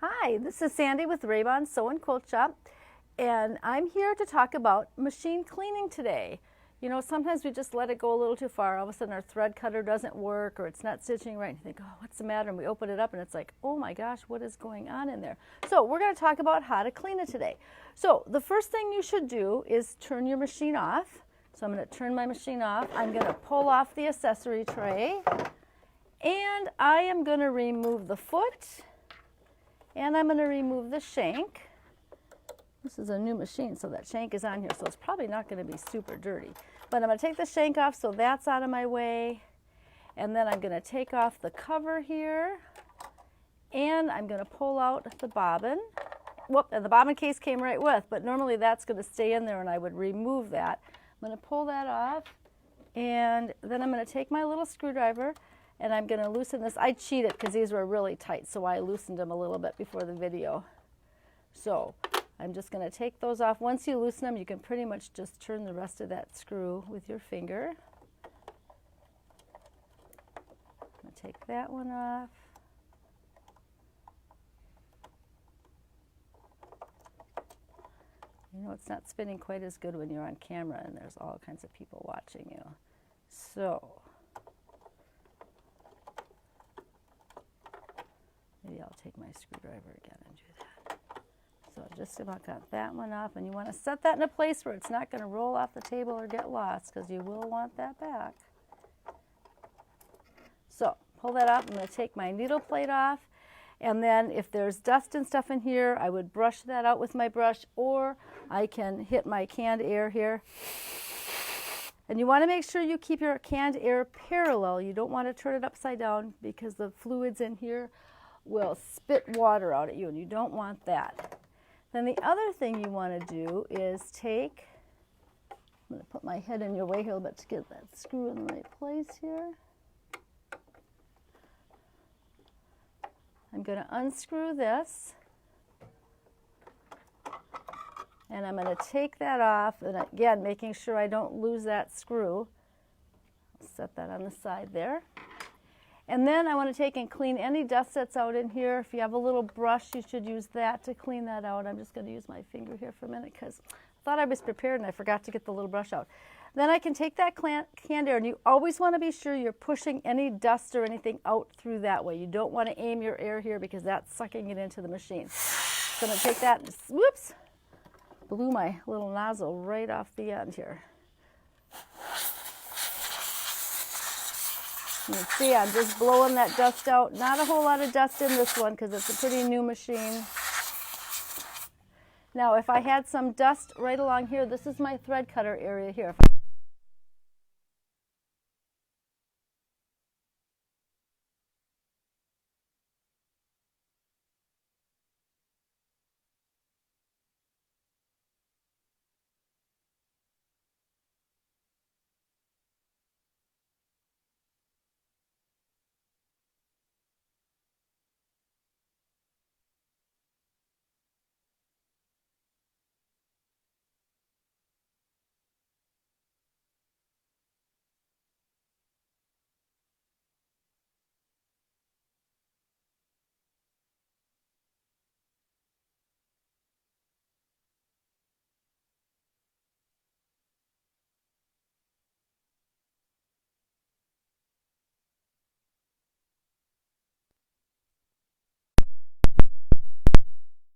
Hi, this is Sandy with Rae-Bon Sew and Quilt Shop, and I'm here to talk about machine cleaning today. You know, sometimes we just let it go a little too far. All of a sudden our thread cutter doesn't work or it's not stitching right, and you think, oh, what's the matter? And we open it up and it's like, oh my gosh, what is going on in there? So we're going to talk about how to clean it today. So the first thing you should do is turn your machine off. So I'm going to turn my machine off. I'm going to pull off the accessory tray, and I am going to remove the foot. And I'm going to remove the shank. This is a new machine, so that shank is on here, so it's probably not going to be super dirty. But I'm going to take the shank off so that's out of my way. And then I'm going to take off the cover here. And I'm going to pull out the bobbin. Whoop, and the bobbin case came right with, but normally that's going to stay in there and I would remove that. I'm going to pull that off. And then I'm going to take my little screwdriver and I'm going to loosen this. I cheated because these were really tight, so I loosened them a little bit before the video. So I'm just going to take those off. Once you loosen them, you can pretty much just turn the rest of that screw with your finger. I'm going to take that one off. You know, it's not spinning quite as good when you're on camera and there's all kinds of people watching you. So maybe I'll take my screwdriver again and do that. So just about got that one off, and you want to set that in a place where it's not going to roll off the table or get lost, because you will want that back. So pull that off. I'm going to take my needle plate off, and then if there's dust and stuff in here, I would brush that out with my brush, or I can hit my canned air here. And you want to make sure you keep your canned air parallel. You don't want to turn it upside down because the fluids in here will spit water out at you, and you don't want that. Then the other thing you want to do is take, I'm going to put my head in your way here a little bit to get that screw in the right place here. I'm going to unscrew this, and I'm going to take that off, and again, making sure I don't lose that screw. I'll set that on the side there. And then I want to take and clean any dust that's out in here. If you have a little brush, you should use that to clean that out. I'm just going to use my finger here for a minute because I thought I was prepared and I forgot to get the little brush out. Then I can take that canned air, and you always want to be sure you're pushing any dust or anything out through that way. You don't want to aim your air here because that's sucking it into the machine. So I'm going to take that and, whoops, blew my little nozzle right off the end here. You can see I'm just blowing that dust out. Not a whole lot of dust in this one because it's a pretty new machine. Now if I had some dust right along here, this is my thread cutter area here.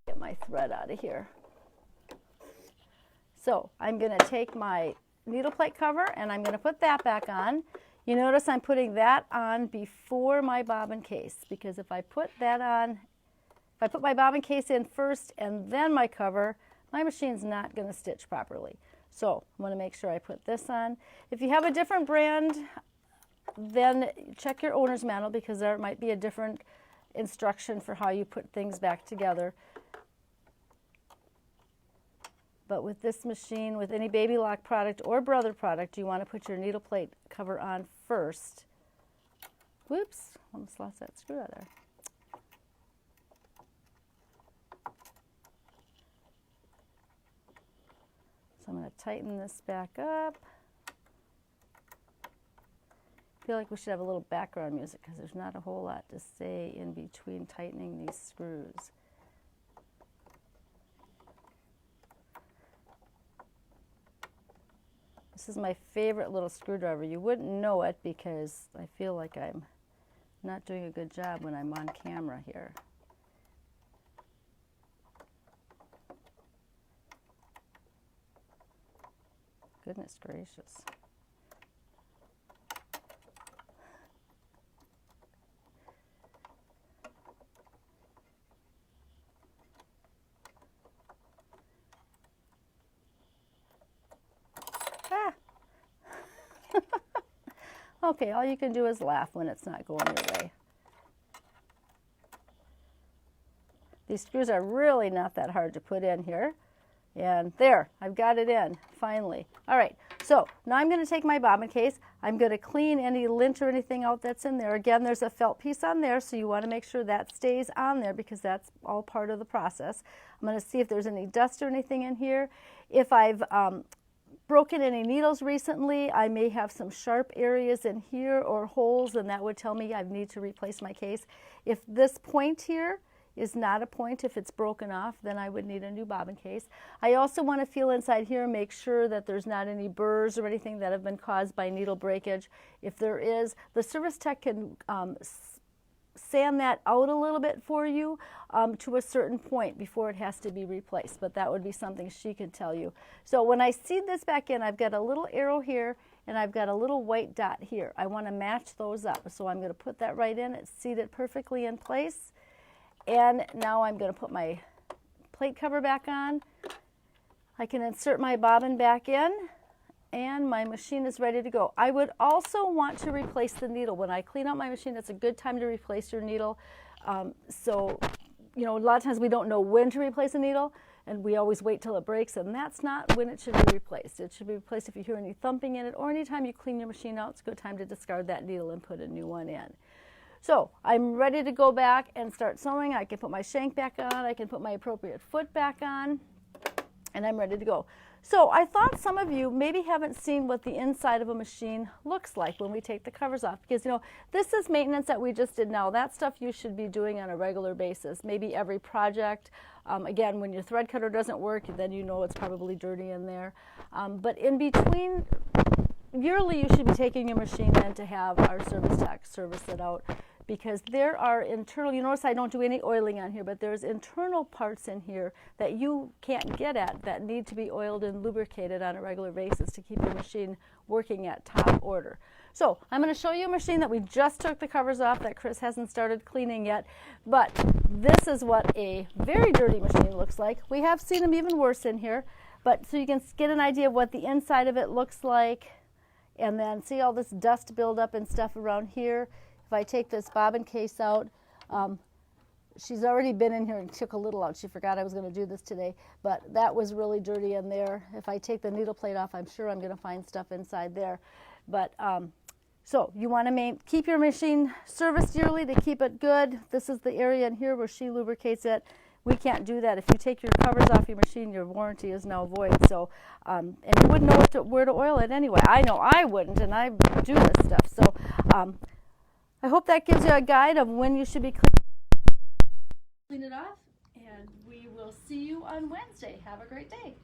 Get my thread out of here. So I'm going to take my needle plate cover and I'm going to put that back on. You notice I'm putting that on before my bobbin case, because if I put that on, if I put my bobbin case in first and then my cover, my machine's not going to stitch properly. So I'm going to make sure I put this on. If you have a different brand, then check your owner's manual because there might be a different instruction for how you put things back together. But with this machine, with any Baby Lock product or Brother product, you want to put your needle plate cover on first. Whoops, almost lost that screw out there. So I'm going to tighten this back up. I feel like we should have a little background music because there's not a whole lot to say in between tightening these screws. This is my favorite little screwdriver. You wouldn't know it because I feel like I'm not doing a good job when I'm on camera here. Goodness gracious. Ah. Okay, all you can do is laugh when it's not going your way. These screws are really not that hard to put in here. And there, I've got it in, finally. All right, so now I'm going to take my bobbin case. I'm going to clean any lint or anything out that's in there. Again, there's a felt piece on there, so you want to make sure that stays on there because that's all part of the process. I'm going to see if there's any dust or anything in here. If I've broken any needles recently, I may have some sharp areas in here or holes, and that would tell me I need to replace my case. If this point here is not a point, if it's broken off, then I would need a new bobbin case. I also want to feel inside here and make sure that there's not any burrs or anything that have been caused by needle breakage. If there is, the service tech can sand that out a little bit for you to a certain point before it has to be replaced, but that would be something she could tell you. So when I seed this back in, I've got a little arrow here and I've got a little white dot here. I want to match those up, so I'm going to put that right in. It's seated perfectly in place. And now I'm going to put my plate cover back on. I can insert my bobbin back in, and my machine is ready to go. I would also want to replace the needle. When I clean out my machine, it's a good time to replace your needle. So, you know, a lot of times we don't know when to replace a needle, and we always wait till it breaks, and that's not when it should be replaced. It should be replaced if you hear any thumping in it, or anytime you clean your machine out, it's a good time to discard that needle and put a new one in. So I'm ready to go back and start sewing. I can put my shank back on, I can put my appropriate foot back on, and I'm ready to go. So I thought some of you maybe haven't seen what the inside of a machine looks like when we take the covers off, because you know, this is maintenance that we just did now. That stuff you should be doing on a regular basis, maybe every project. Again, when your thread cutter doesn't work, then you know it's probably dirty in there. But in between, yearly you should be taking your machine in to have our service tech service it out, because there are internal, you notice I don't do any oiling on here, but there's internal parts in here that you can't get at that need to be oiled and lubricated on a regular basis to keep your machine working at top order. So I'm going to show you a machine that we just took the covers off that Chris hasn't started cleaning yet, but this is what a very dirty machine looks like. We have seen them even worse in here, but so you can get an idea of what the inside of it looks like, and then see all this dust buildup and stuff around here. If I take this bobbin case out, she's already been in here and took a little out. She forgot I was going to do this today, but that was really dirty in there. If I take the needle plate off, I'm sure I'm going to find stuff inside there. But so you want to keep your machine serviced yearly to keep it good. This is the area in here where she lubricates it. We can't do that. If you take your covers off your machine, your warranty is now void. So, and you wouldn't know where to oil it anyway. I know I wouldn't, and I do this stuff. So I hope that gives you a guide of when you should be clean it off, and we will see you on Wednesday. Have a great day.